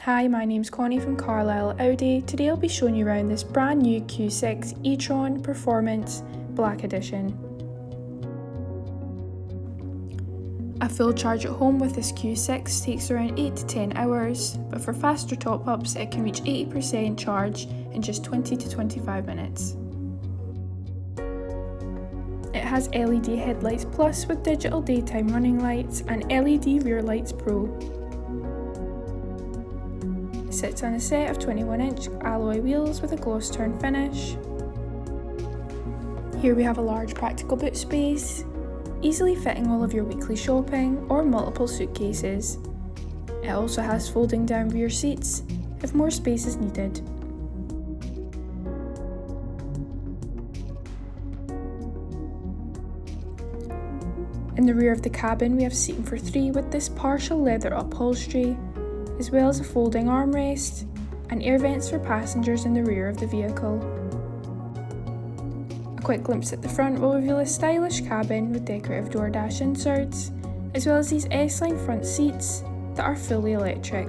Hi, my name's Connie from Carlisle Audi. Today I'll be showing you around this brand new Q6 e-tron Performance Black Edition. A full charge at home with this Q6 takes around 8 to 10 hours, but for faster top-ups it can reach 80% charge in just 20 to 25 minutes. It has LED headlights plus with digital daytime running lights and LED rear lights pro. It sits on a set of 21-inch alloy wheels with a gloss turn finish. Here we have a large practical boot space, easily fitting all of your weekly shopping or multiple suitcases. It also has folding down rear seats if more space is needed. In the rear of the cabin we have seating for 3 with this partial leather upholstery, as well as a folding armrest and air vents for passengers in the rear of the vehicle. A quick glimpse at the front will reveal a stylish cabin with decorative door dash inserts, as well as these S-line front seats that are fully electric.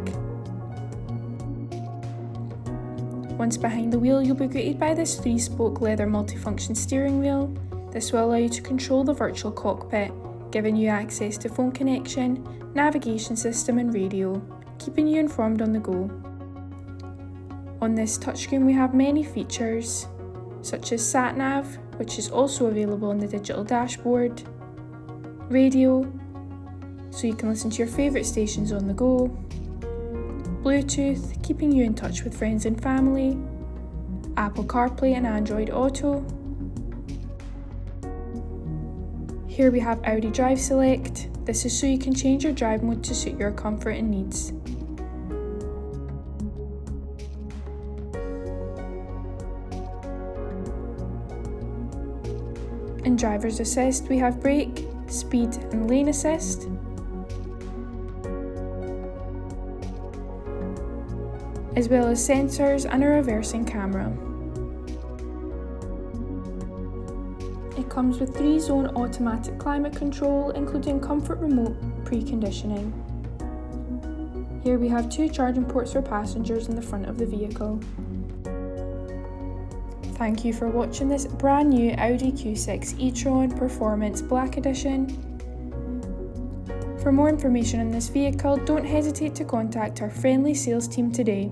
Once behind the wheel, you'll be greeted by this 3-spoke leather multifunction steering wheel. This will allow you to control the virtual cockpit, giving you access to phone connection, navigation system and radio, keeping you informed on the go. On this touchscreen we have many features, such as sat-nav, which is also available on the digital dashboard, radio, so you can listen to your favourite stations on the go, Bluetooth, keeping you in touch with friends and family, Apple CarPlay and Android Auto. Here we have Audi Drive Select. This is so you can change your drive mode to suit your comfort and needs. In Driver's Assist we have brake, speed and lane assist. As well as sensors and a reversing camera. It comes with 3-zone automatic climate control, including comfort remote preconditioning. Here we have 2 charging ports for passengers in the front of the vehicle. Thank you for watching this brand new Audi Q6 e-tron Performance Black Edition. For more information on this vehicle, don't hesitate to contact our friendly sales team today.